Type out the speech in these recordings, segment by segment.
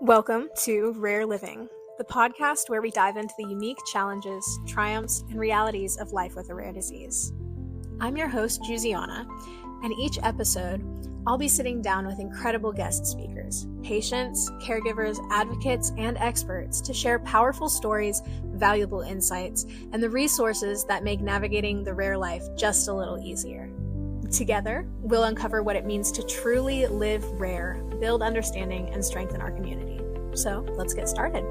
Welcome to Rare Living, the podcast where we dive into the unique challenges, triumphs, and realities of life with a rare disease. I'm your host, Giusiana, and each episode, I'll be sitting down with incredible guest speakers, patients, caregivers, advocates, and experts to share powerful stories, valuable insights, and the resources that make navigating the rare life just a little easier. Together, we'll uncover what it means to truly live rare, build understanding, and strengthen our community. So let's get started.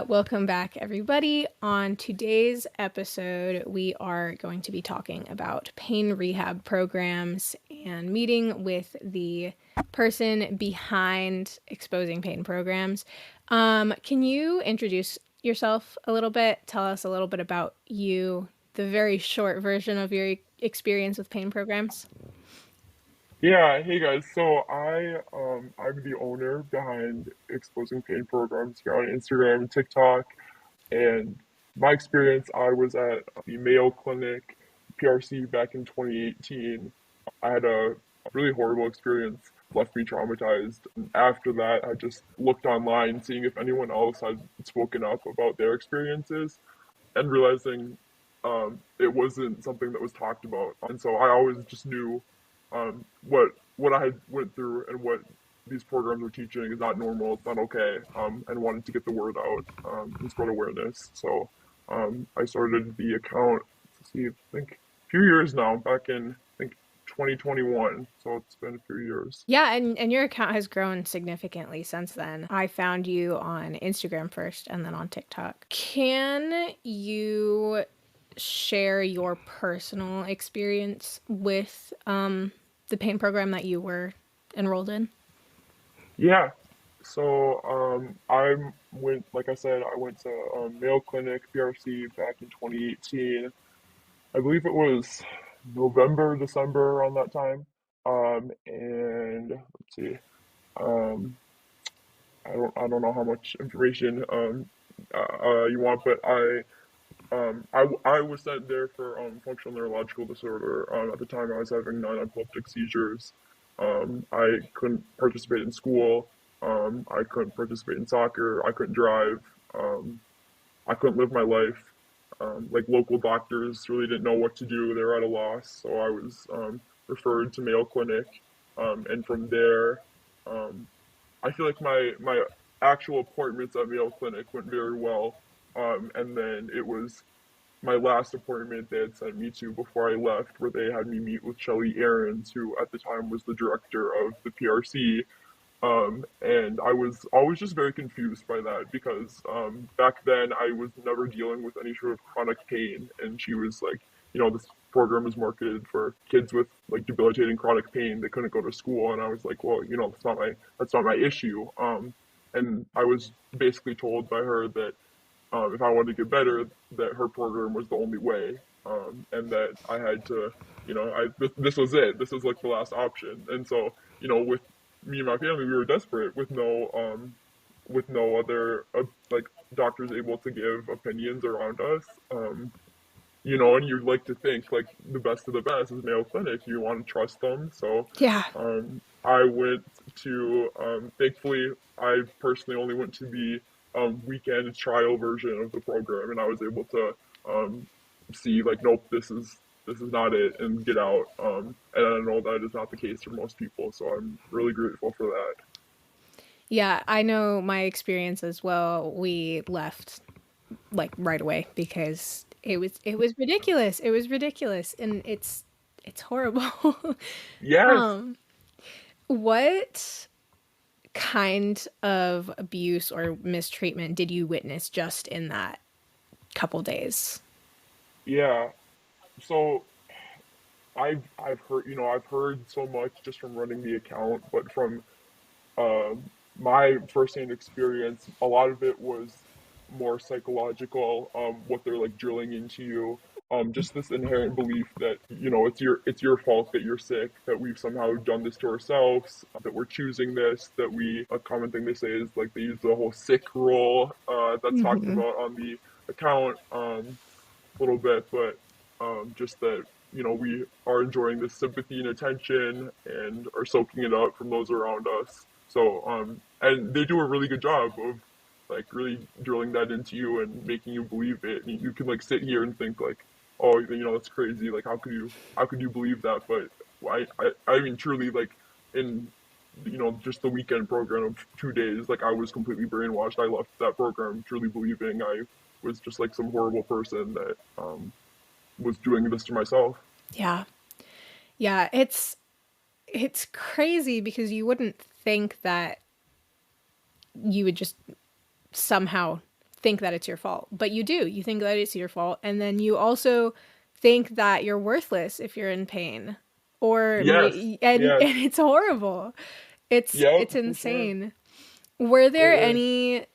Welcome back, everybody. On today's episode, we are going to be talking about pain rehab programs and meeting with the person behind Exposing Pain Programs. Can you introduce yourself a little bit? Tell us a little bit about you, the very short version of your experience with pain programs. Yeah, hey guys. I'm the owner behind Exposing Pain Programs here on Instagram and TikTok. And my experience, I was at the Mayo Clinic PRC back in 2018. I had a really horrible experience, left me traumatized. And after that, I just looked online, seeing if anyone else had spoken up about their experiences and realizing it wasn't something that was talked about. And so I always just knew what I had went through and what these programs were teaching is not normal, it's not okay, and wanted to get the word out and spread awareness. So I started the account, I think a few years now, back in, I think, 2021. So it's been a few years. Yeah, and your account has grown significantly since then. I found you on Instagram first and then on TikTok. Can you share your personal experience with the pain program that you were enrolled in? Yeah. So like I said, I went to Mayo Clinic PRC back in 2018. I believe it was November, December around that time. And let's see. Um, I don't know how much information you want, but I was sent there for functional neurological disorder. At the time, I was having non-epileptic seizures. I couldn't participate in school. I couldn't participate in soccer. I couldn't drive. I couldn't live my life. Like local doctors really didn't know what to do. They were at a loss. So I was referred to Mayo Clinic, and from there, um, I feel like my actual appointments at Mayo Clinic went very well. And then it was my last appointment they had sent me to before I left, where they had me meet with Shelly Aarons, who at the time was the director of the PRC. And I was always just very confused by that because back then I was never dealing with any sort of chronic pain. And she was like, this program is marketed for kids with like debilitating chronic pain. They couldn't go to school. And I was like, well, that's not my issue. And I was basically told by her that if I wanted to get better, that her program was the only way, and that I had to, this was it. This was like the last option. And so, with me and my family, we were desperate with no other like doctors able to give opinions around us. And you'd like to think like the best of the best is Mayo Clinic. You want to trust them. So Yeah. I went to, thankfully, I personally only went to the weekend trial version of the program, and I was able to see like, nope, this is not it, and get out. And I know that is not the case for most people, so I'm really grateful for that. Yeah, I know my experience as well. We left like right away because it was ridiculous. It was ridiculous, and it's horrible. Yes. um what kind of abuse or mistreatment did you witness just in that couple days? Yeah. So I've heard so much just from running the account, but from my firsthand experience, a lot of it was more psychological, what they're like drilling into you. just this inherent belief that, it's your fault that you're sick, that we've somehow done this to ourselves, that we're choosing this, that a common thing they say is like they use the whole sick rule that's talked Hmm. about on the account a little bit, but just that, we are enjoying this sympathy and attention and are soaking it up from those around us. So, and they do a really good job of like really drilling that into you and making you believe it. And you can like sit here and think like, oh, that's crazy. Like, how could you believe that? But I mean, truly, like in, just the weekend program of 2 days, like I was completely brainwashed. I left that program truly believing I was just like some horrible person that was doing this to myself. Yeah. Yeah, it's crazy because you wouldn't think that you would just somehow think that it's your fault, but you do. You think that it's your fault, and then you also think that you're worthless if you're in pain, or Yes, and yes, and it's horrible. yep, It's for sure. insane. Were It there is. any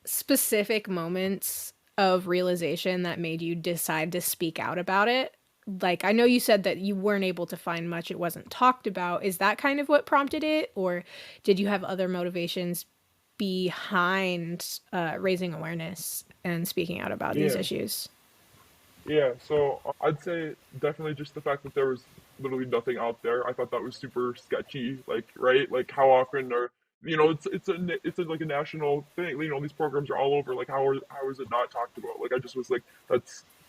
specific moments of realization that made you decide to speak out about it? Like, I know you said that you weren't able to find much, it wasn't talked about. Is that kind of what prompted it? Or did you have other motivations behind raising awareness and speaking out about these Yeah, issues? yeah. So I'd say definitely just the fact that there was literally nothing out there. I thought that was super sketchy. Like, right? Like, how often are it's like a national thing. These programs are all over. Like, how is it not talked about? Like, I just was like,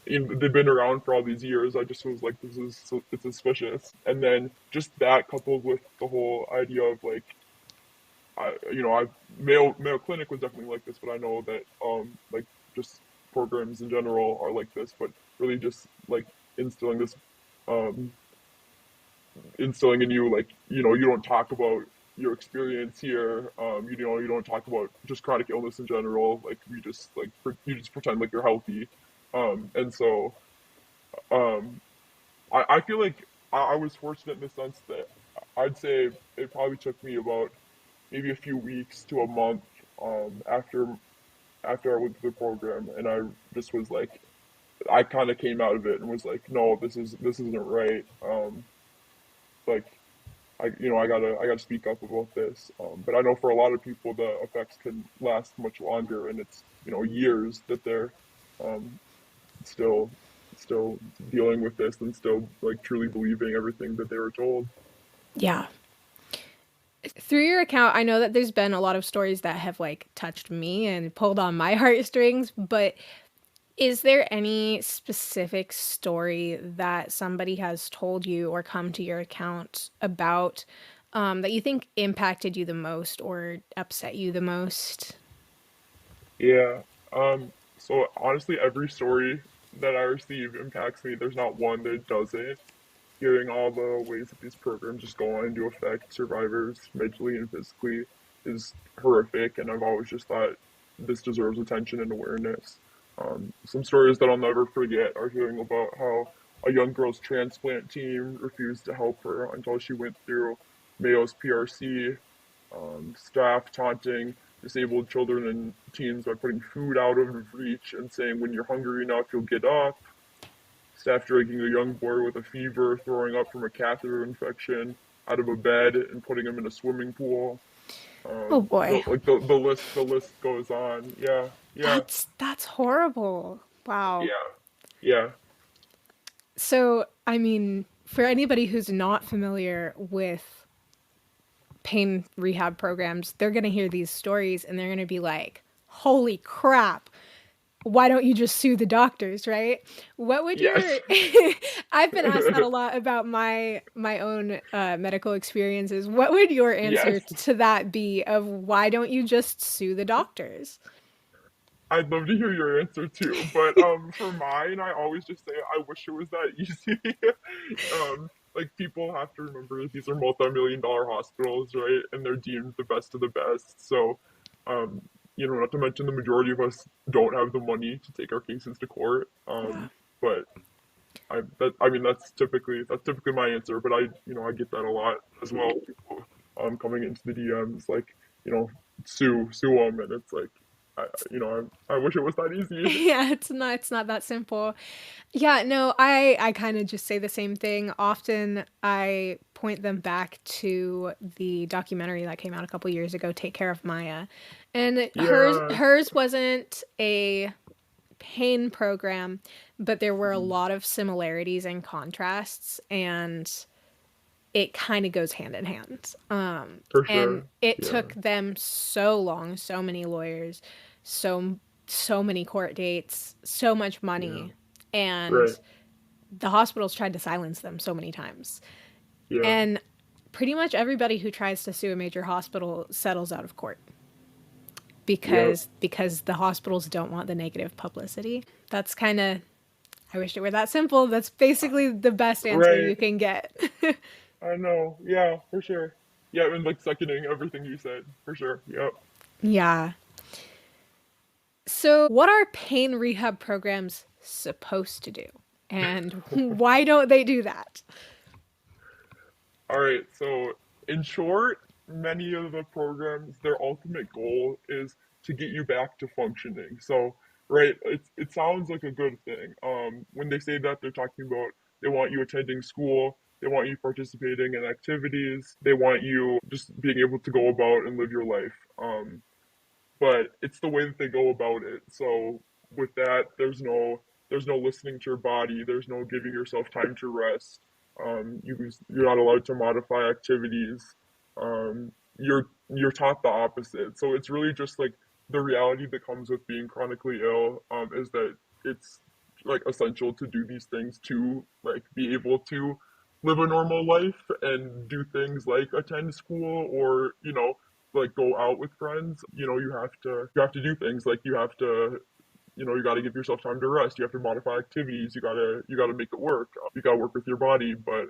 they've been around for all these years. I just was like, it's suspicious. And then just that coupled with the whole idea of like, Mayo Clinic was definitely like this, but I know that like just programs in general are like this, but really just like instilling this um instilling in you like, you don't talk about your experience here. You don't talk about just chronic illness in general. Like you just pretend like you're healthy. And so um I feel like I was fortunate in the sense that I'd say it probably took me about maybe a few weeks to a month after I went through the program, and I just was like, I kind of came out of it and was like, no, this isn't right. Like I gotta speak up about this. But I know for a lot of people the effects can last much longer, and it's years that they're um, still still dealing with this and still like truly believing everything that they were told. Yeah. Through your account, I know that there's been a lot of stories that have like touched me and pulled on my heartstrings, but is there any specific story that somebody has told you or come to your account about that you think impacted you the most or upset you the most? Yeah. So honestly, every story that I receive impacts me. There's not one that doesn't. Hearing all the ways that these programs just go on to affect survivors mentally and physically is horrific, and I've always just thought this deserves attention and awareness. Some stories that I'll never forget are hearing about how a young girl's transplant team refused to help her until she went through Mayo's PRC, staff taunting disabled children and teens by putting food out of reach and saying, when you're hungry enough, you'll get up. Staff dragging a young boy with a fever, throwing up from a catheter infection out of a bed and putting him in a swimming pool. Oh boy. The list goes on. Yeah, yeah, That's horrible. Wow. yeah, yeah, So, I mean, for anybody who's not familiar with pain rehab programs, they're going to hear these stories and they're going to be like, "Holy crap. Why don't you just sue the doctors, right?" What would your yes. I've been asked that a lot about my own medical experiences. What would your answer Yes. to that be of why don't you just sue the doctors? I'd love to hear your answer too, but for mine, I always just say I wish it was that easy. Like people have to remember that these are multi-million dollar hospitals, right? And they're deemed the best of the best. So, um, not to mention the majority of us don't have the money to take our cases to court. Yeah. But I mean that's typically my answer. But I get that a lot as well. People coming into the DMs like, you know, sue them, and it's like I wish it was that easy. Yeah, it's not that simple. Yeah, no, I kind of just say the same thing. Often I point them back to the documentary that came out a couple years ago, Take Care of Maya. And hers Yeah. hers wasn't a pain program, but there were a Mhm. lot of similarities and contrasts, and it kind of goes hand in hand. For And sure. it Yeah. took them so long, so many lawyers, so many court dates, so much Yeah. money, and Right. the hospitals tried to silence them so many times. Yeah. And pretty much everybody who tries to sue a major hospital settles out of court Yep. because the hospitals don't want the negative publicity. That's kind of, I wish it were that simple. That's basically the best answer Right. you can get. I know. Yeah, for sure. Yeah, and like seconding everything you said, for sure. Yep. Yeah. So, what are pain rehab programs supposed to do? And why don't they do that? All right. So, in short, many of the programs, their ultimate goal is to get you back to functioning. So, right, it sounds like a good thing. When they say that, they're talking about they want you attending school, they want you participating in activities, they want you just being able to go about and live your life. But it's the way that they go about it. So with that, there's no listening to your body. There's no giving yourself time to rest. You're not allowed to modify activities. You're taught the opposite. So it's really just like the reality that comes with being chronically ill, is that it's like essential to do these things to like be able to live a normal life and do things like attend school or like go out with friends. You have to do things like you got to give yourself time to rest. You have to modify activities. You got to make it work. You got to work with your body, but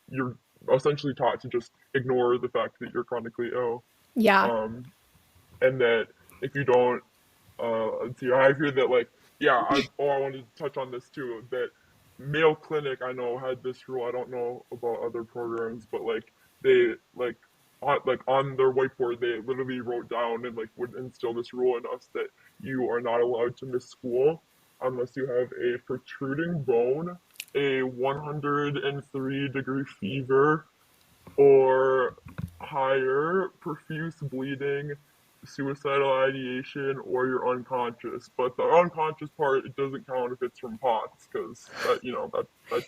you're essentially taught to just ignore the fact that you're chronically ill. Yeah. um and that if you don't, let's see, I hear that, like, yeah, I wanted to touch on this too, that Mayo Clinic, I know, had this rule. I don't know about other programs, but like they on their whiteboard they literally wrote down and like would instill this rule in us that you are not allowed to miss school unless you have a protruding bone, a 103-degree fever, or higher, profuse bleeding, suicidal ideation, or you're unconscious. But the unconscious part, it doesn't count if it's from POTS, because that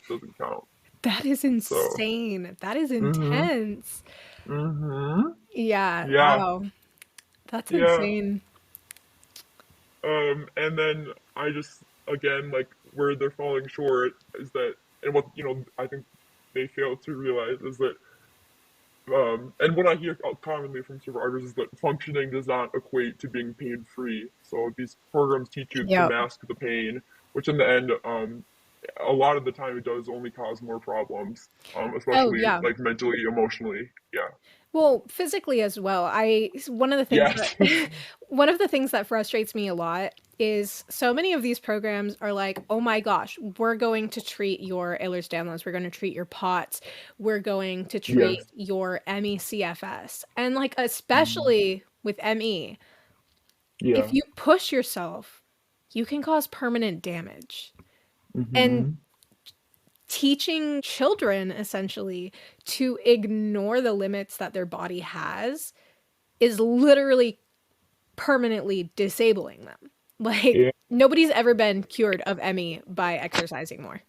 doesn't count. That is So, insane. That is mhm, intense. mhm, Yeah. yeah, Wow. That's yeah. insane. And then I just, again, like, where they're falling short is that, and what I think they fail to realize is that, and what I hear commonly from survivors is that functioning does not equate to being pain free. So these programs teach you to Yep. mask the pain, which in the end, a lot of the time it does only cause more problems, Oh, especially yeah. like mentally, emotionally. Yeah. Well, physically as well. I one of the things Yes. that one of the things that frustrates me a lot is so many of these programs are like, "Oh my gosh, we're going to treat your Ehlers-Danlos, we're going to treat your POTS, we're going to treat Yes. your ME/CFS." And like Mhm. especially with ME, if Yeah. you push yourself, you can cause permanent damage. And Hmm. teaching children essentially to ignore the limits that their body has is literally permanently disabling them. Like Yeah. nobody's ever been cured of ME by exercising more.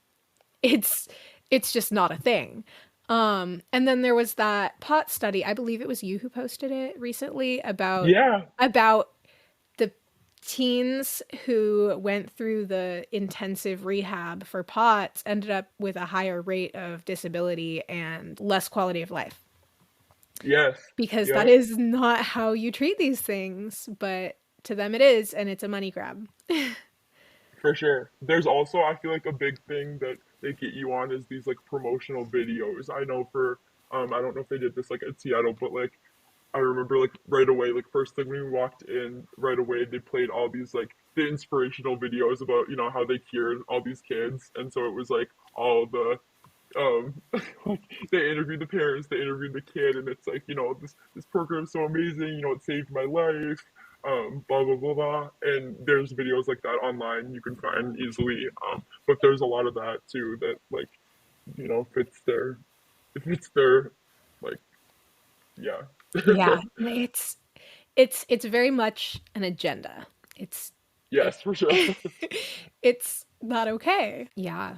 It's it's just not a thing. And then there was that pot study, I believe it was you who posted it recently Yeah. about the teens who went through the intensive rehab for POTS ended up with a higher rate of disability and less quality of life Yes. because that Yep. is not how you treat these things, but to them it is, and it's a money grab. For sure. There's also, I feel like, a big thing that they get you on is these like promotional videos. I know for I don't know if they did this like at Seattle, but like I remember like right away, like first thing when we walked in, right away they played all these like the inspirational videos about how they cured all these kids, and so it was like all the like they interviewed the parents, they interviewed the kid, and it's like this program's so amazing, it saved my life. blah blah blah blah. And there's videos like that online you can find easily. But there's a lot of that too that like fits their like yeah. Yeah, it's very much an agenda. It's it, Yes, for sure. it's not okay. Yeah.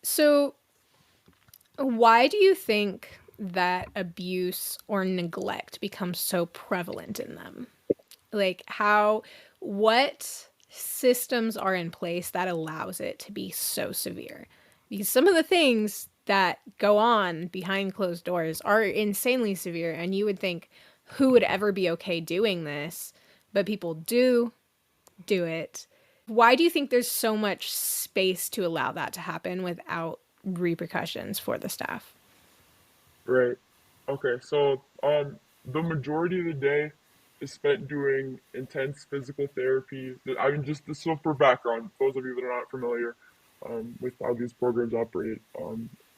So why do you think that abuse or neglect becomes so prevalent in them? Like what systems are in place that allows it to be so severe? Because some of the things that go on behind closed doors are insanely severe, and you would think, who would ever be okay doing this? But people do it. Why do you think there's so much space to allow that to happen without repercussions for the staff? Right. Okay. So, the majority of the day is spent doing intense physical therapy. I mean, just so for background, those of you that are not familiar, with how these programs operate,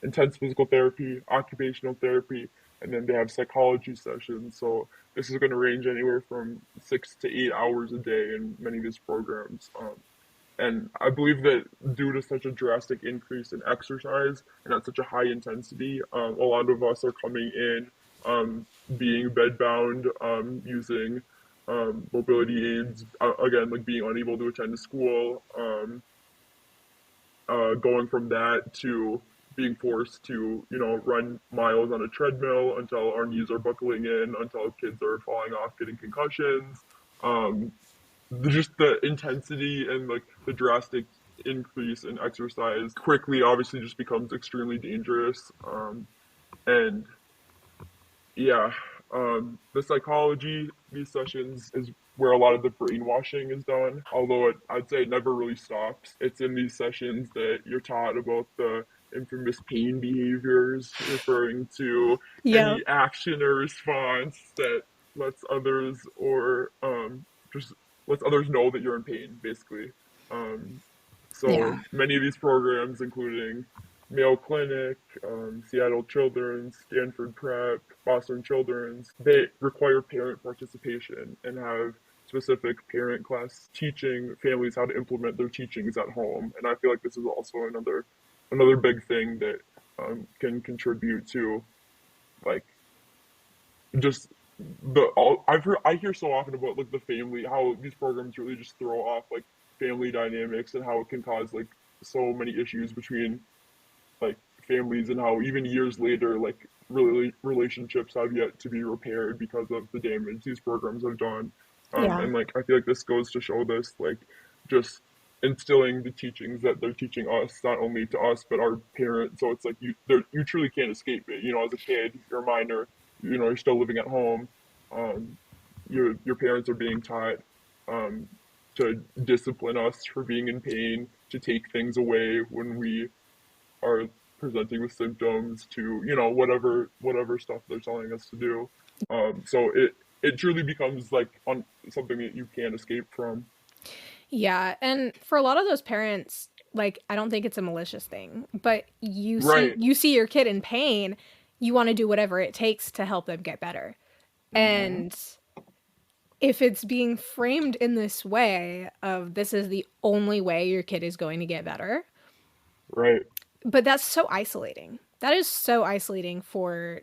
intense physical therapy, occupational therapy, and then they have psychology sessions. So this is going to range anywhere from 6 to 8 hours a day in many of these programs. And I believe that due to such a drastic increase in exercise and at such a high intensity, a lot of us are coming in, being bedbound, using mobility aids, again, like being unable to attend to school, going from that to being forced to, run miles on a treadmill until our knees are buckling in, until kids are falling off, getting concussions. Um, just the intensity and like the drastic increase in exercise quickly obviously just becomes extremely dangerous. And yeah, the psychology, these sessions is where a lot of the brainwashing is done. Although I'd say it never really stops. It's in these sessions that you're taught about the infamous pain behaviors, referring to Yeah. any action or response that lets others or just lets others know that you're in pain, basically. Um, Yeah. so many of these programs, including Mayo Clinic, Seattle Children's, Stanford Prep, Boston Children's, they require parent participation and have specific parent class teaching families how to implement their teachings at home. And I feel like this is also another big thing that can contribute to like just I hear so often about like the family, how these programs really just throw off like family dynamics and how it can cause like so many issues between like families, and how even years later like really relationships have yet to be repaired because of the damage these programs have done. Yeah. And like I feel like this goes to show this, like just instilling the teachings that they're teaching us, not only to us but our parents. So it's like you truly can't escape it. As a kid, you're a minor, you're still living at home. um, your parents are being taught, um, to discipline us for being in pain, to take things away when we are presenting with symptoms, to whatever stuff they're telling us to do. So it truly becomes like on something that you can't escape from. Yeah, and for a lot of those parents, like I don't think it's a malicious thing, but Right. you see your kid in pain, you want to do whatever it takes to help them get better. Hmm. And if it's being framed in this way of this is the only way your kid is going to get better, Right. but that's so isolating. That is so isolating for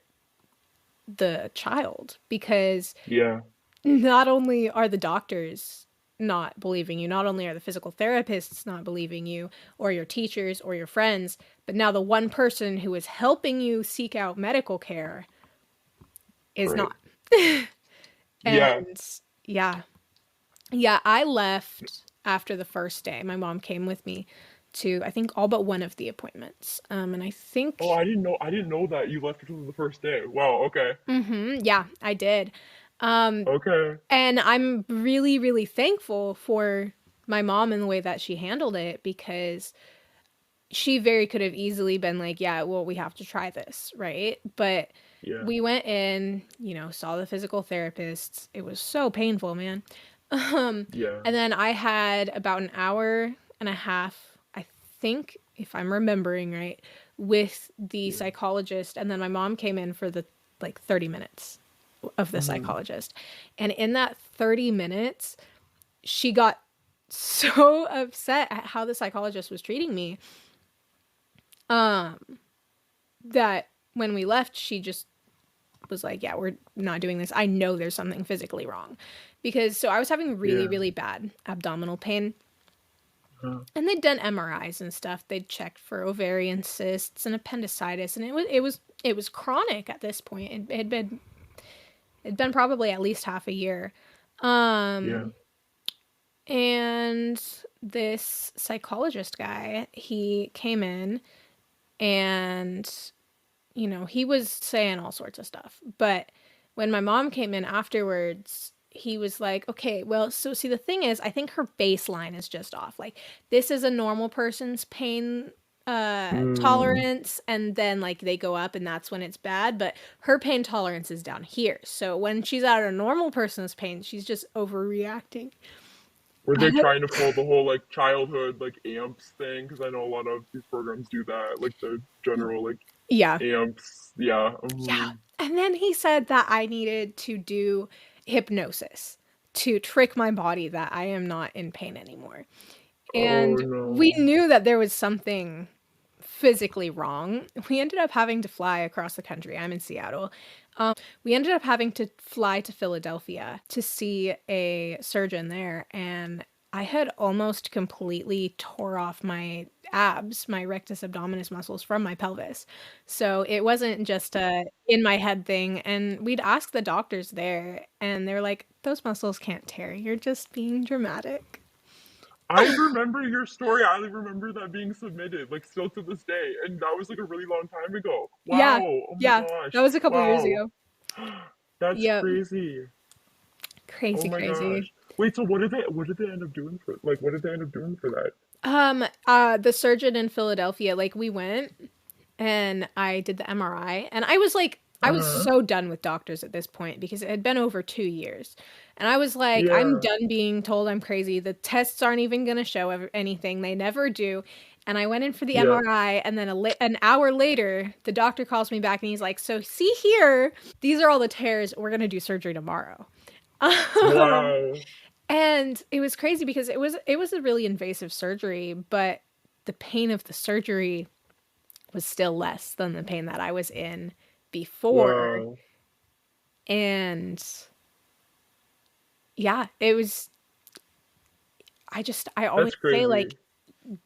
the child because Yeah. not only are the doctors not believing you, not only are the physical therapists not believing you, or your teachers or your friends, but now the one person who is helping you seek out medical care is Right. not. Yeah. And yeah, yeah, I left after the first day. My mom came with me to, I think, all but one of the appointments. And I Oh, think, I didn't know that you left after the first day. Wow. Okay. yeah, I did. Um, Okay. And I'm really, really thankful for my mom and the way that she handled it because she very could have easily been like, yeah, well, we have to try this, right? But Yeah. we went in, saw the physical therapists. It was so painful, man. Um, Yeah. and then I had about an hour and a half, I think, if I'm remembering right, with the Yeah. psychologist. And then my mom came in for the like 30 minutes. of the Mhm. psychologist. And in that 30 minutes, she got so upset at how the psychologist was treating me, that when we left, she just was like, yeah, we're not doing this. I know there's something physically wrong. Because so I was having really, Yeah. really bad abdominal pain. Uh, And they'd done MRIs and stuff. They'd checked for ovarian cysts and appendicitis, and it was chronic at this point. It'd been probably at least half a year. yeah. And this psychologist guy, he came in and, he was saying all sorts of stuff. But when my mom came in afterwards, he was like, okay, well, so see, the thing is, I think her baseline is just off. Like, this is a normal person's pain Mm. tolerance, and then like they go up and that's when it's bad, but her pain tolerance is down here. So when she's at a normal person's pain, she's just overreacting. Were they trying to pull the whole like childhood like amps thing? Because I know a lot of these programs do that, like the general like Yeah. amps. Yeah. Yeah. And then he said that I needed to do hypnosis to trick my body that I am not in pain anymore. Oh And we no. knew that there was something physically wrong. We ended up having to fly across the country. I'm in Seattle. We ended up having to fly to Philadelphia to see a surgeon there, and I had almost completely tore off my abs, my rectus abdominis muscles from my pelvis. So it wasn't just a in my head thing. And we'd ask the doctors there, and they're like, those muscles can't tear. You're just being dramatic. I remember your story. I remember that being submitted, like still to this day, and that was like a really long time ago. Yeah. Wow. Oh my Yeah. That gosh. was a couple years Wow. ago. That's Yep. crazy. Oh Crazy, my crazy. gosh. Wait, so what did they end up doing for what did they end up doing for that? The surgeon in Philadelphia, like we went and I did the MRI, and I was Uh-huh. so done with doctors at this point because it had been over 2 years. And I was like, I'm Yeah. done being told I'm crazy. The tests aren't even going to show anything. They never do. And I went in for the Yeah. MRI, and then an hour later, the doctor calls me back and he's like, so see here, these are all the tears. We're going to do surgery tomorrow. Wow. And it was crazy because it was a really invasive surgery, but the pain of the surgery was still less than the pain that I was in before. Wow. And yeah, it was I always That's say, crazy. like,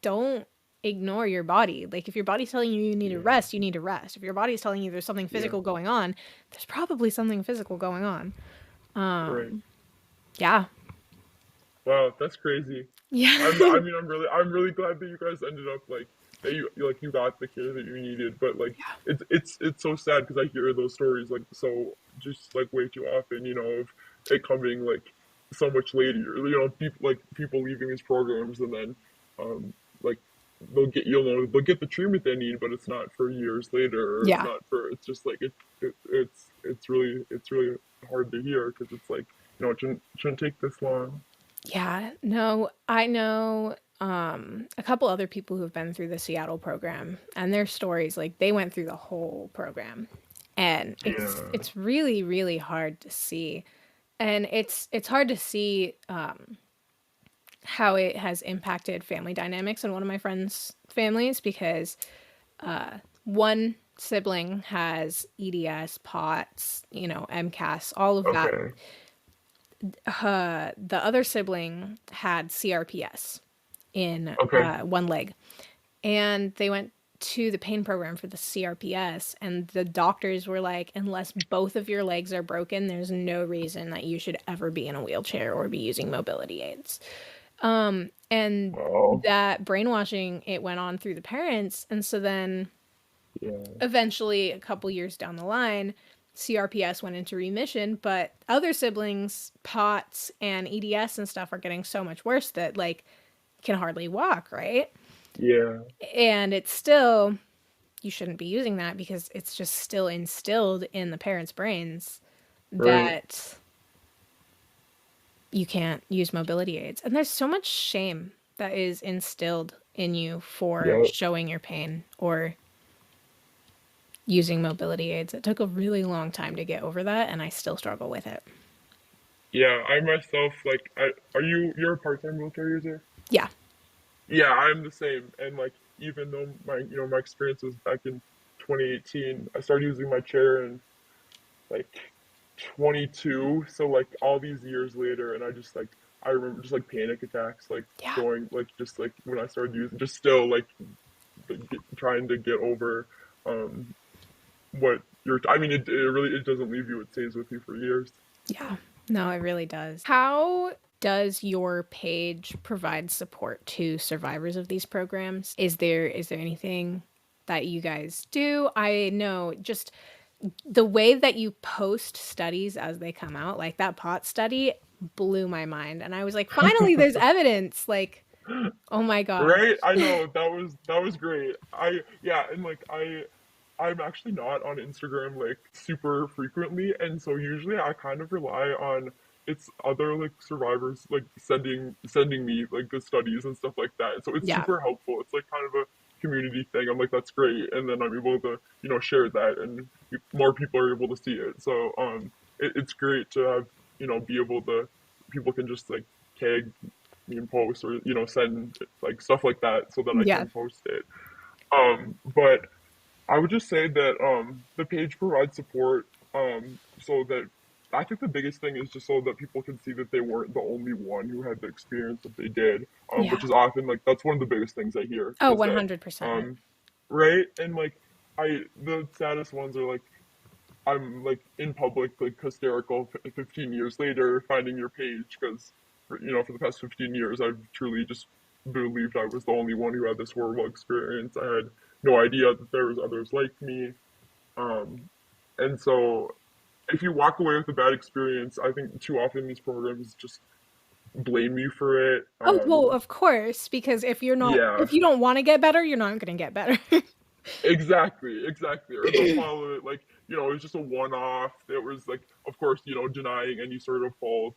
don't ignore your body. Like, if your body's telling you you need to Yeah. rest, you need to rest. If your body's telling you there's something Yeah. physical going on, there's probably something physical going on. Right. Yeah. Wow, that's crazy. Yeah. I'm really glad that you guys ended up like that you got the care that you needed, but like it's so sad because I hear those stories like so just like way too often, of it coming like so much later. People leaving these programs and then like they'll get the treatment they need, but it's not for years later, or it's Yeah. not for it's just like it's really hard to hear because it's like it shouldn't take this long. Yeah, no, I know a couple other people who've been through the Seattle program, and their stories, like they went through the whole program. And Yeah. it's really, really hard to see. And it's hard to see how it has impacted family dynamics in one of my friends' families because one sibling has EDS, POTS, MCAS, all of that. Okay. The other sibling had CRPS in Okay. one leg, and they went to the pain program for the CRPS, and the doctors were like, unless both of your legs are broken, there's no reason that you should ever be in a wheelchair or be using mobility aids. And Wow. that brainwashing, it went on through the parents, and so then Yeah. eventually, a couple years down the line, CRPS went into remission, but other siblings, POTS and EDS and stuff, are getting so much worse that, like, can hardly walk, right? Yeah. And it's still, you shouldn't be using that because it's just still instilled in the parents' brains Right. that you can't use mobility aids. And there's so much shame that is instilled in you for Yep. showing your pain or using mobility aids. It took a really long time to get over that, and I still struggle with it. Yeah, I myself, like, you're a part-time wheelchair user? Yeah. Yeah, I'm the same. And like, even though my experience was back in 2018, I started using my chair in like 22. So like all these years later, and I remember just like panic attacks, like Yeah. going like just like when I started using, just still like trying to get over um what you're. I mean, it doesn't leave you. It stays with you for years. Yeah. No, it really does. How does your page provide support to survivors of these programs? Is there anything that you guys do? I know just the way that you post studies as they come out, like that pot study blew my mind. And I was like, finally, there's evidence. Like, oh my gosh. Right? I know that was great. Yeah, and like I'm actually not on Instagram like super frequently, and so usually I kind of rely on it's other like survivors like sending me like the studies and stuff like that. So it's Yeah. super helpful. It's like kind of a community thing. I'm like that's great, and then I'm able to share that, and more people are able to see it. So it's great to have be able to people can just like tag me in posts or send like stuff like that so that I Yeah. can post it. But I would just say that the page provides support so that I think the biggest thing is just so that people can see that they weren't the only one who had the experience that they did, Yeah. which is often like that's one of the biggest things I hear Oh, is that 100%. um, right and like the saddest ones are like I'm like in public like hysterical 15 years later finding your page because for the past 15 years I've truly just believed I was the only one who had this horrible experience. I had no idea that there was others like me. Um, and so if you walk away with a bad experience, I think too often these programs just blame you for it. Oh, well, of course, because Yeah, if you don't want to get better, you're not going to get better. exactly. Or they'll follow it like, it was just a one-off. It was like, of course, denying any sort of fault.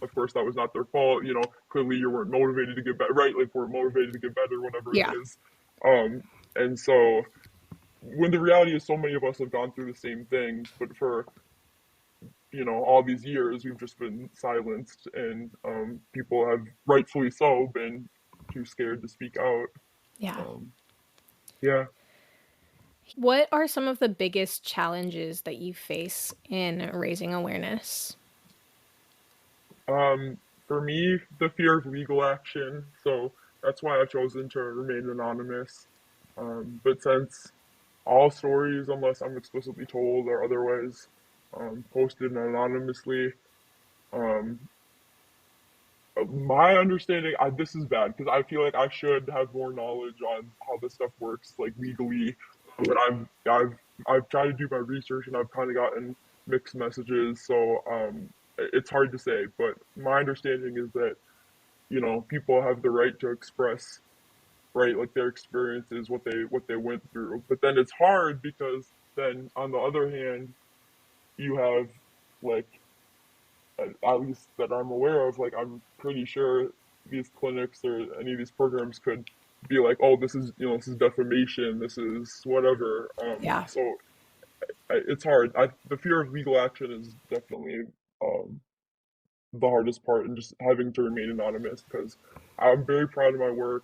Of course, that was not their fault. Clearly you weren't motivated to get better, right? Like we're motivated to get better, whatever it Yeah. is. Um, and so when the reality is so many of us have gone through the same things, but for all these years we've just been silenced, and people have rightfully so been too scared to speak out. Yeah. Um, yeah. What are some of the biggest challenges that you face in raising awareness? Um, for me, the fear of legal action. So that's why I've chosen to remain anonymous. But since all stories, unless I'm explicitly told or otherwise posted anonymously, um, my understanding, this is bad because I feel like I should have more knowledge on how this stuff works, like legally. But I've tried to do my research and I've kind of gotten mixed messages. So it's hard to say. But my understanding is that people have the right to express, right, like their experiences, what they went through. But then it's hard because then on the other hand, you have like at least that I'm aware of, like I'm pretty sure these clinics or any of these programs could be like, oh, this is defamation, this is whatever. Yeah. So it's hard. The fear of legal action is definitely um, the hardest part, and just having to remain anonymous because I'm very proud of my work.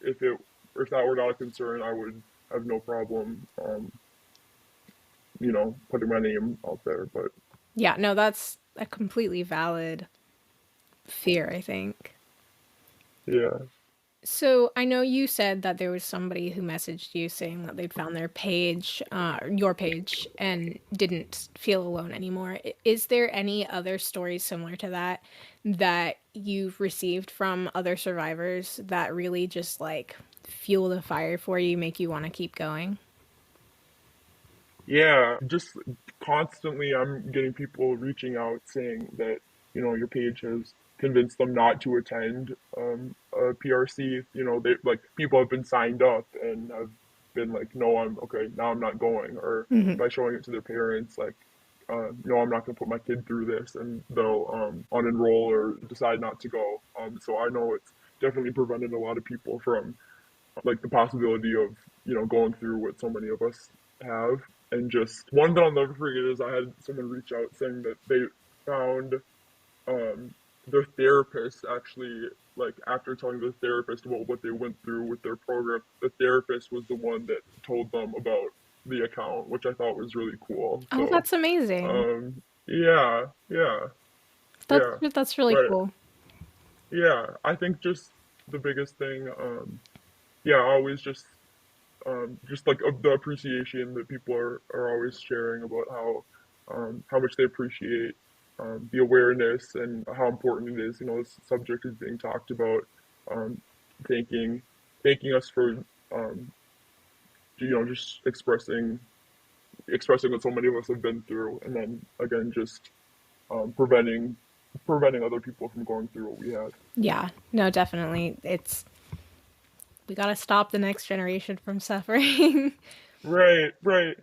If that were not a concern, I would have no problem, putting my name out there. But Yeah, no, that's a completely valid fear, I think. yeah, So I know you said that there was somebody who messaged you saying that they'd found their page, your page, and didn't feel alone anymore. Is there any other stories similar to that that you've received from other survivors that really just like fuel the fire for you, make you want to keep going? yeah, just constantly I'm getting people reaching out saying that, your page has convinced them not to attend a PRC. They like people have been signed up and have been like, no, I'm okay, now I'm not going. Or Hmm. by showing it to their parents, like, no, I'm not going to put my kid through this, and they'll unenroll or decide not to go. So I know it's definitely prevented a lot of people from like the possibility of going through what so many of us have. And just one that I'll never forget is I had someone reach out saying that they found um, their therapist actually, like after telling the therapist about what they went through with their program, the therapist was the one that told them about the account, which I thought was really cool. Oh, So, that's amazing. yeah, yeah, That's yeah, that's really right. cool. Yeah, I think just the biggest thing, yeah, always just like the appreciation that people are always sharing about how much they appreciate the awareness and how important it is. You know, this subject is being talked about. Um, thanking thanking us for just expressing what so many of us have been through, and then again just preventing other people from going through what we had. Yeah, no, definitely. We got to stop the next generation from suffering. Right, right.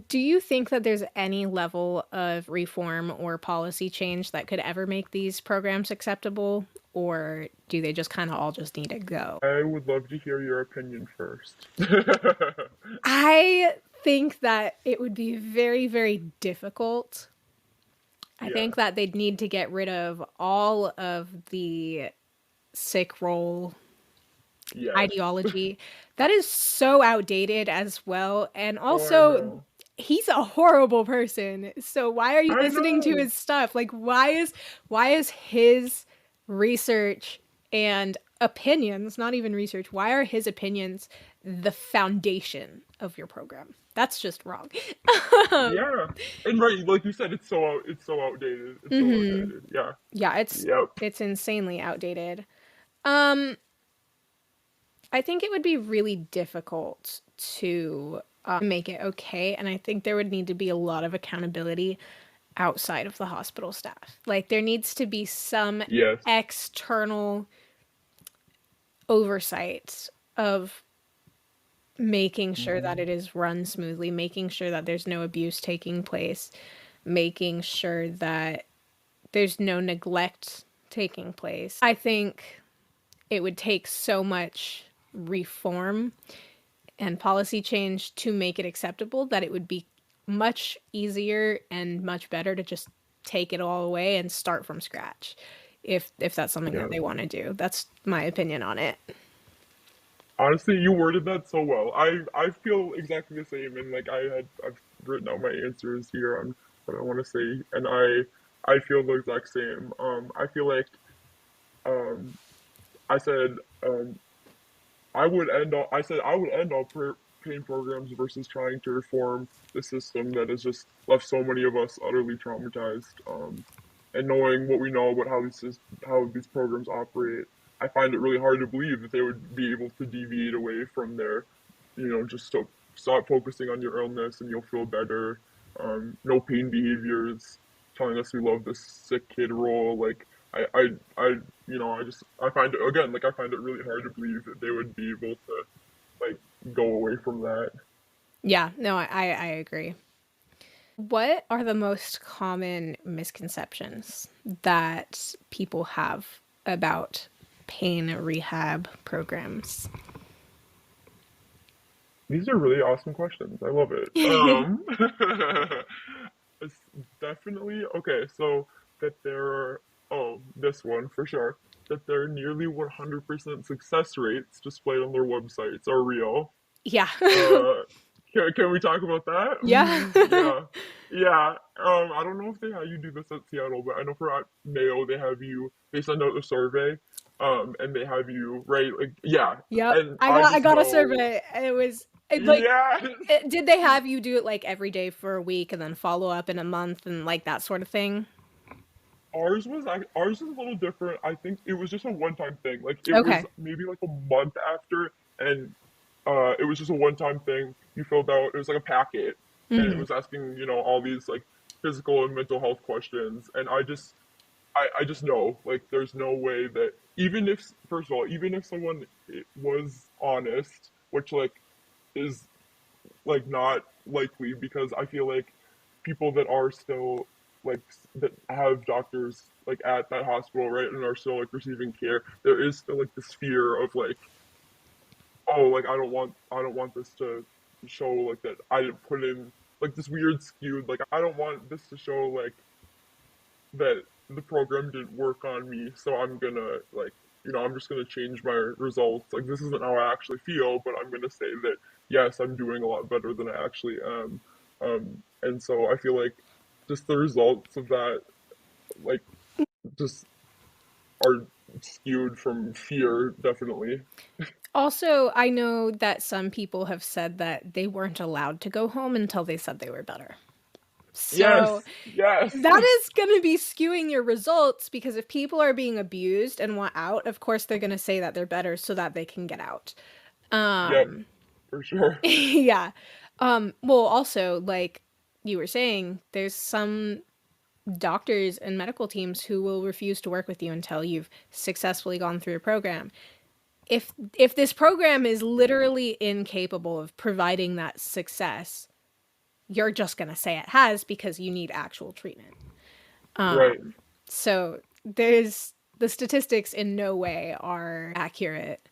Do you think that there's any level of reform or policy change that could ever make these programs acceptable, or do they just kind of all just need to go? I would love to hear your opinion first. I think that it would be very, very difficult. I Yeah. think that they'd need to get rid of all of the sick role Yes. ideology. That is so outdated as well. And Oh, I also, know. he's a horrible person. So why are you I listening to know. his stuff? Like why is his research and opinions, not even research, why are his opinions the foundation of your program? That's just wrong. Yeah. And right, like you said, it's so outdated. It's so Hmm. outdated. Yeah. Yeah, Yep. it's insanely outdated. Um, I think it would be really difficult to make it okay, and I think there would need to be a lot of accountability outside of the hospital staff. Like there needs to be some Yes. external oversight of making sure that Hmm. it is run smoothly, making sure that there's no abuse taking place, making sure that there's no neglect taking place. I think it would take so much reform and policy change to make it acceptable that it would be much easier and much better to just take it all away and start from scratch if that's something that Yeah. they want to do. That's my opinion on it. Honestly, you worded that so well. I feel exactly the same, and like I've written out my answers here on what I want to say, and I feel the exact same. I feel like um I said I said I would end all pain programs versus trying to reform the system that has just left so many of us utterly traumatized. And knowing what we know about how these programs operate, I find it really hard to believe that they would be able to deviate away from their, just stop focusing on your illness and you'll feel better. No pain behaviors, telling us we love this sick kid role. Like I, I, I, I find it again, like I find it really hard to believe that they would be able to like go away from that. Yeah, no, I agree. What are the most common misconceptions that people have about pain rehab programs? These are really awesome questions. I love it. It's definitely okay. So that there are, oh, this one for sure, that there are nearly 100% success rates displayed on their websites are real. Yeah. Uh, can we talk about that? Yeah. Yeah, yeah. I don't know if they have you do this at Seattle, but I know for at Mayo they send out a survey, and they have you right, like yeah, Yep. and I I just got a know, survey. It was like yeah. did they have you do it like every day for a week and then follow up in a month and like that sort of thing? Ours was a little different. I think it was just a one-time thing. Like it was Okay. maybe like a month after, and it was just a one-time thing. You filled out. It was like a packet, and it Hmm. was asking all these like physical and mental health questions. And I just know like there's no way that even if first of all even if someone was honest, which like is like not likely because I feel like people that are still like that have doctors like at that hospital, right, and are still like receiving care, there is still like this fear of like, oh, like I don't want this to show like that I didn't put in like this weird skewed, like I don't want this to show like that the program didn't work on me, so I'm gonna like, I'm just gonna change my results. Like this isn't how I actually feel, but I'm gonna say that yes, I'm doing a lot better than I actually am. And so I feel like just the results of that, like, just are skewed from fear, definitely. Also, I know that some people have said that they weren't allowed to go home until they said they were better. So Yes, yes, that is going to be skewing your results, because if people are being abused and want out, of course they're going to say that they're better so that they can get out. yep, Um, for sure. yeah. Well, also, like you were saying, there's some doctors and medical teams who will refuse to work with you until you've successfully gone through a program. If this program is literally incapable of providing that success, you're just going to say it has because you need actual treatment. Right. So there's the statistics in no way are accurate.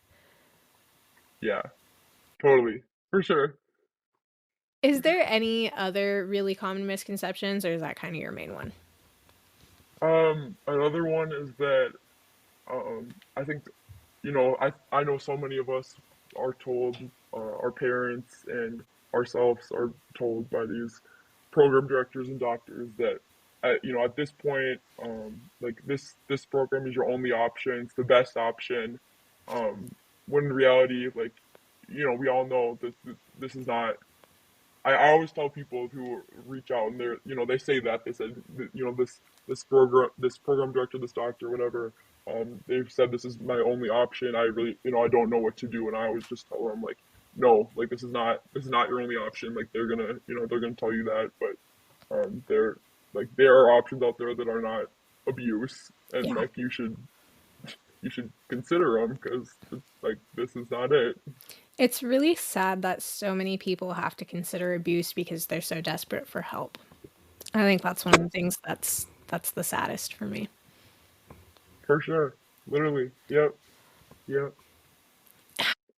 Yeah, totally, for sure. Is there any other really common misconceptions, or is that kind of your main one? Another one is that I think, I know so many of us are told, our parents and ourselves are told by these program directors and doctors that, at this point, like this program is your only option. It's the best option. Um, when in reality, like, we all know that this is not. I always tell people who reach out and they say that they said, this program director, this doctor, whatever, they've said this is my only option. I really, I don't know what to do, and I always just tell them like, no, like this is not your only option. Like they're gonna tell you that, but there are options out there that are not abuse, and Yeah. like you should consider them because like this is not it. It's really sad that so many people have to consider abuse because they're so desperate for help. I think that's one of the things that's the saddest for me. For sure, literally, yep, yep.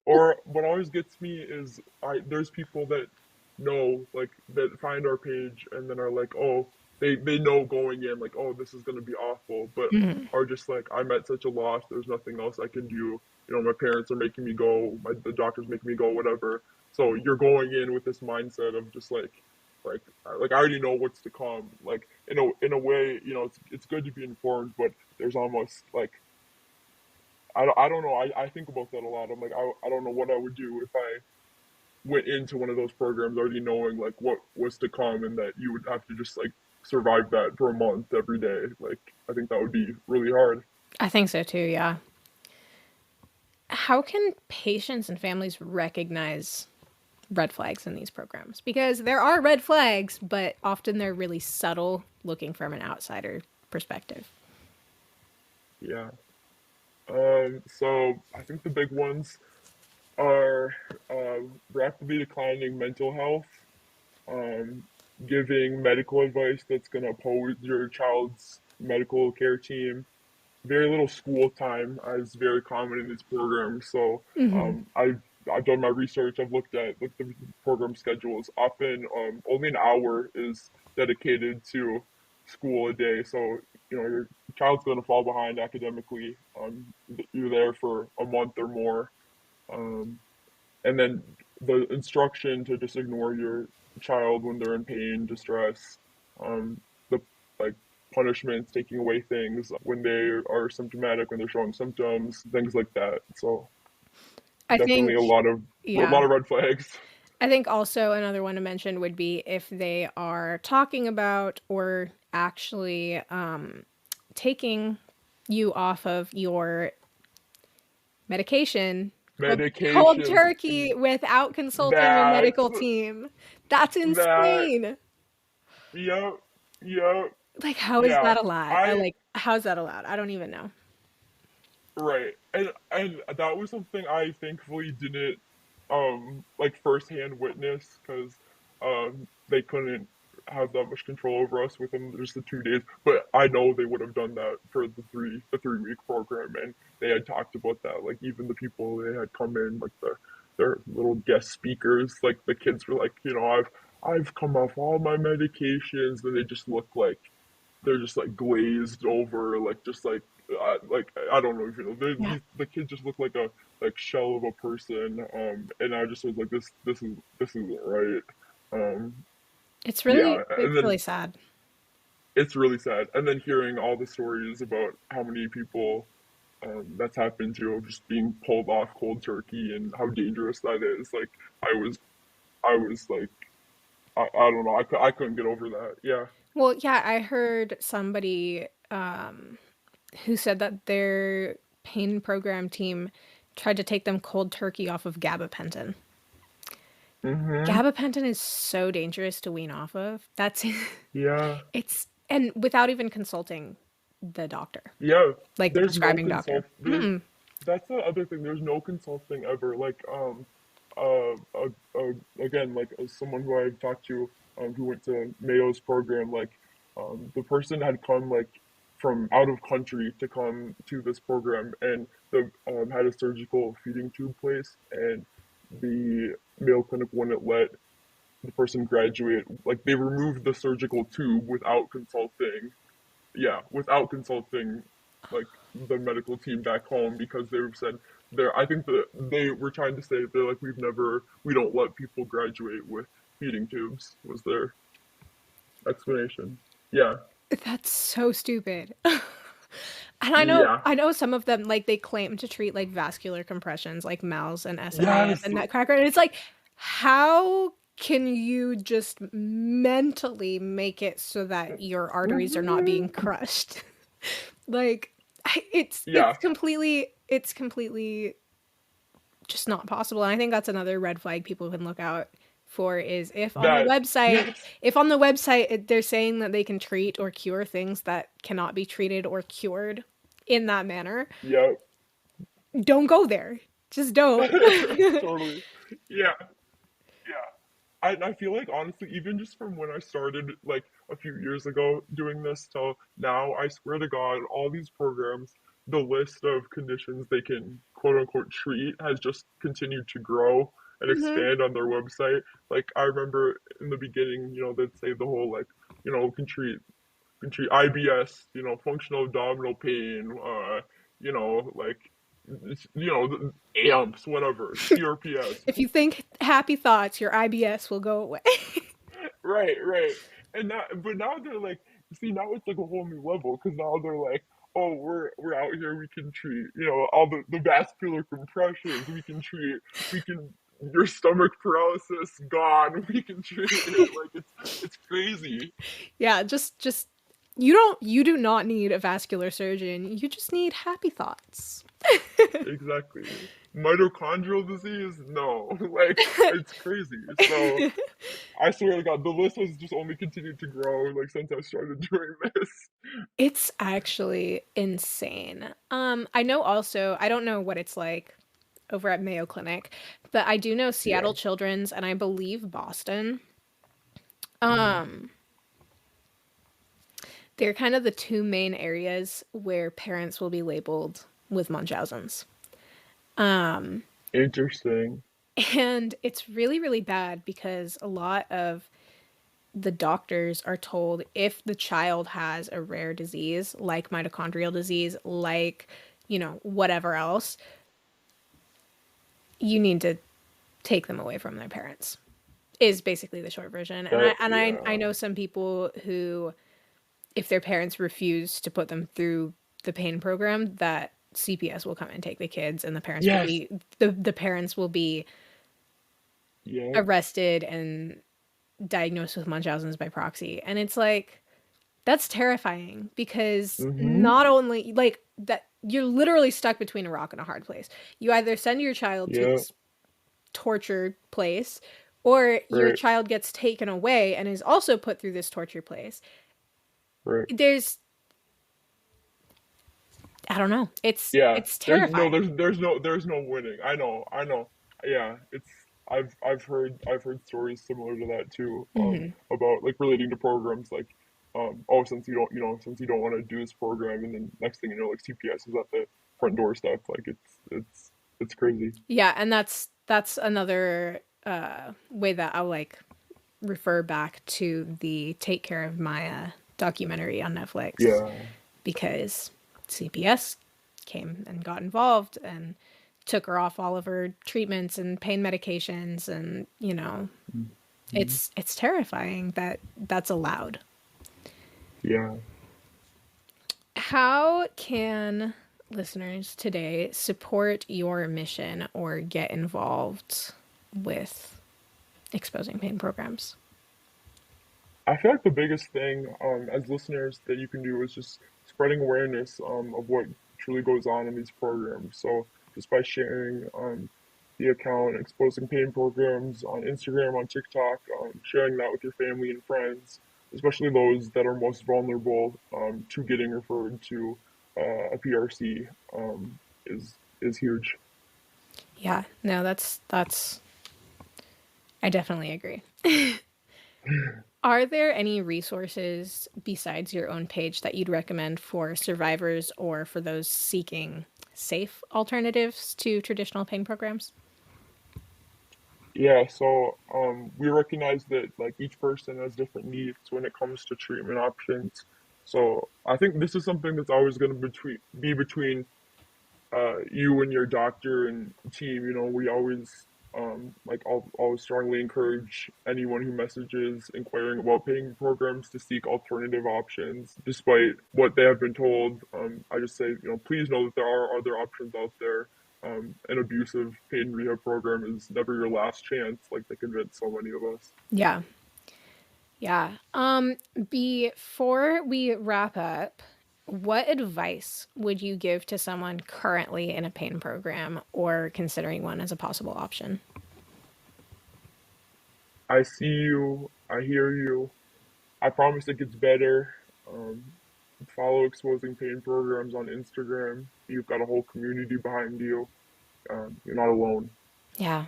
Or what always gets me is there's people that know like that find our page and then are like, oh, they know going in like, oh, this is gonna be awful, but Mhm. are just like, I'm at such a loss. There's nothing else I can do. My parents are making me go. The doctor's making me go. Whatever. So you're going in with this mindset of just like I already know what's to come. Like in a way, it's good to be informed, but there's almost like I don't know. I think about that a lot. I'm like, I don't know what I would do if I went into one of those programs already knowing like what was to come and that you would have to just like survive that for a month every day. Like, I think that would be really hard. I think so too, yeah. How can patients and families recognize red flags in these programs? Because there are red flags, but often they're really subtle, looking from an outsider perspective. Yeah. So I think the big ones are rapidly declining mental health, um, giving medical advice that's going to oppose your child's medical care team, very little school time is very common in these programs. So Hmm. I've done my research. I've looked at the program schedules. Often, only an hour is dedicated to school a day. So your child's going to fall behind academically. You're there for a month or more, um, and then the instruction to just ignore your child when they're in pain, distress, the like punishments, taking away things when they are symptomatic, when they're showing symptoms, things like that. So I definitely think, yeah. a lot of red flags. I think also another one to mention would be if they are talking about or actually taking you off of your medication cold Medications. turkey without consulting your That's medical team. That's that. insane. Yep. Yep. Like, how is Yeah. that allowed? I How is that allowed? I don't even know. Right. And that was something I thankfully didn't like firsthand witness because they couldn't have that much control over us within just the 2 days. But I know they would have done that for the 3 week program, and they had talked about that. Like even the people they had come in, like their little guest speakers. Like the kids were like, I've come off all my medications, and they just look like they're just like glazed over, like just like I don't know if you know Yeah. the kids just look like a like shell of a person, and I just was like this isn't right. Um, yeah, and It's then really sad. it's really sad, and then hearing all the stories about how many people that's happened to just being pulled off cold turkey and how dangerous that is. Like I was like I don't know, I couldn't get over that. Yeah. Well, yeah, I heard somebody who said that their pain program team tried to take them cold turkey off of gabapentin. Mm-hmm. Gabapentin is so dangerous to wean off of. That's Yeah. it's and without even consulting the doctor, Yeah, like the there's no prescribing doctor. consult. There's Mm-mm. that's the other thing. There's no consulting ever. Like again, like as someone who I've talked to, who went to Mayo's program, like the person had come like from out of country to come to this program, and the had a surgical feeding tube place, and the Mayo Clinic wouldn't let the person graduate. Like they removed the surgical tube without consulting, yeah, without consulting like the medical team back home, because they said they're I think that they were trying to say they're like we don't let people graduate with feeding tubes was their explanation. Yeah. That's so stupid. And Yeah. I know some of them like they claim to treat like vascular compressions like MALS and SMA Yes. and Nutcracker, and it's like, how can you just mentally make it so that your arteries are not being crushed? Like Yeah. it's completely just not possible. And I think that's another red flag people can look out for is That yes. if on the website they're saying that they can treat or cure things that cannot be treated or cured in that manner, Yeah. don't go there. Just don't. Totally. Yeah. Yeah. I feel like honestly, even just from when I started like a few years ago doing this till now, I swear to God, all these programs, the list of conditions they can quote unquote treat has just continued to grow and Hmm. expand on their website. Like I remember in the beginning, they'd say the whole like, can treat IBS, functional abdominal pain, like amps, whatever, CRPS. If you think happy thoughts, your IBS will go away. Right, right. And now, but now they're like, see, now it's like a whole new level because now they're like, oh, we're out here, we can treat, all the vascular compressions, we can, your stomach paralysis gone, we can treat it. Like it's crazy. Yeah, just you do not need a vascular surgeon. You just need happy thoughts. Exactly. Mitochondrial disease? No, like it's crazy. So I swear to God, the list has just only continued to grow like since I started doing this. It's actually insane. I know also, I don't know what it's like over at Mayo Clinic, but I do know Yeah. Seattle Children's and I believe Boston. Hmm. Um, they're kind of the two main areas where parents will be labeled with Munchausen's. Um, Interesting. and it's really, really bad because a lot of the doctors are told if the child has a rare disease like mitochondrial disease, like, whatever else, you need to take them away from their parents. Is basically the short version. And That I yeah. know some people who if their parents refuse to put them through the pain program, that CPS will come and take the kids and Yes. the parents will be Yep. arrested and diagnosed with Munchausen's by proxy. And it's like that's terrifying because Mm-hmm. not only like that you're literally stuck between a rock and a hard place. You either send your child to Yep. this torture place or your Right. child gets taken away and is also put through this torture place. Right. There's I don't know. Yeah. It's terrifying. There's no winning. I know. Yeah. It's I've heard stories similar to that too. Hmm. About like relating to programs like oh, since you don't want to do this program, and then next thing you know, like CPS is at the front door stuff. Like it's crazy. Yeah, that's another way that I'll like refer back to the Take Care of Maya documentary on Netflix, Yeah. because CPS came and got involved and took her off all of her treatments and pain medications, and Mhm. it's terrifying that that's allowed. Yeah. How can listeners today support your mission or get involved with exposing pain programs? I feel like the biggest thing as listeners that you can do is just spreading awareness of what truly goes on in these programs. So just by sharing the account, exposing pain programs on Instagram, on TikTok, sharing that with your family and friends, especially those that are most vulnerable to getting referred to a PRC, is huge. Yeah, no, that's I definitely agree. Are there any resources besides your own page that you'd recommend for survivors or for those seeking safe alternatives to traditional pain programs? Yeah, so we recognize that like each person has different needs when it comes to treatment options. So I think this is something that's always going to be between you and your doctor and team. We always I'll always strongly encourage anyone who messages inquiring about pain programs to seek alternative options, despite what they have been told. I just say, please know that there are other options out there. An abusive pain rehab program is never your last chance, like they convince so many of us. Yeah. Yeah. Before we wrap up, what advice would you give to someone currently in a pain program or considering one as a possible option? I see you, I hear you. I promise it gets better. Um, Follow exposing pain programs on Instagram. You've got a whole community behind you. You're not alone, Yeah.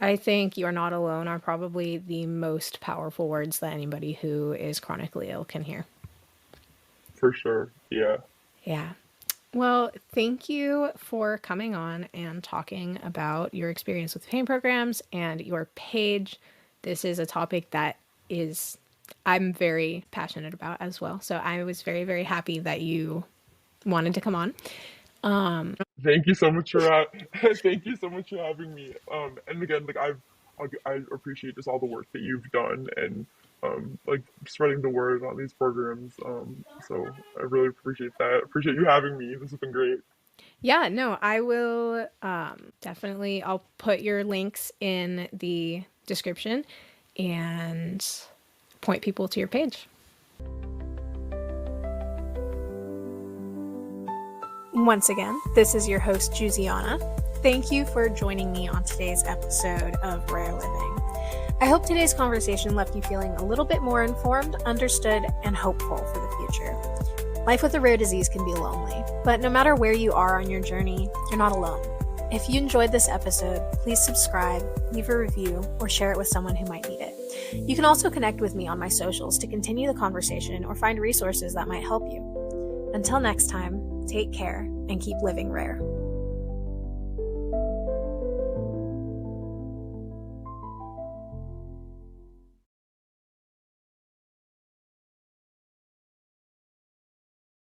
I think "you're not alone" are probably the most powerful words that anybody who is chronically ill can hear. for sure. Yeah. Yeah. Well, thank you for coming on and talking about your experience with pain programs and your page. This is a topic that is I'm very passionate about as well. So I was very, very happy that you wanted to come on. Thank you so much for thank you so much for having me. And again, like I appreciate just all the work that you've done and like spreading the word on these programs. So I really appreciate that. Appreciate you having me. This has been great. Yeah, no, I will definitely, I'll put your links in the description and point people to your page. Once again, this is your host, Giusiana. Thank you for joining me on today's episode of Rare Living. I hope today's conversation left you feeling a little bit more informed, understood, and hopeful for the future. Life with a rare disease can be lonely, but no matter where you are on your journey, you're not alone. If you enjoyed this episode, please subscribe, leave a review, or share it with someone who might need it. You can also connect with me on my socials to continue the conversation or find resources that might help you. Until next time, take care and keep living rare.